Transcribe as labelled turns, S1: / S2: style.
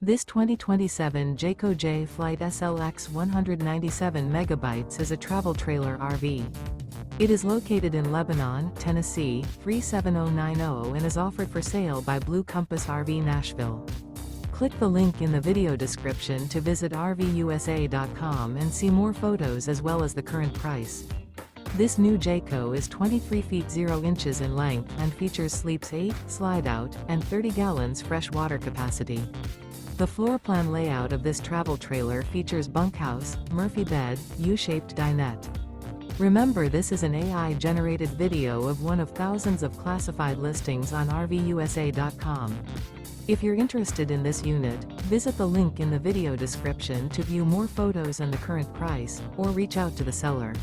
S1: This 2027 Jayco Jay Flight SLX 197 megabytes is a travel trailer RV. It is located in Lebanon, Tennessee, 37090 and is offered for sale by Blue Compass RV Nashville. Click the link in the video description to visit RVUSA.com and see more photos as well as the current price. This new Jayco is 23 feet 0 inches in length and features sleeps 8, slide-out, and 30 gallons fresh water capacity. The floor plan layout of this travel trailer features bunkhouse, Murphy bed, U-shaped dinette. Remember, this is an AI-generated video of one of thousands of classified listings on RVUSA.com. If you're interested in this unit, visit the link in the video description to view more photos and the current price, or reach out to the seller.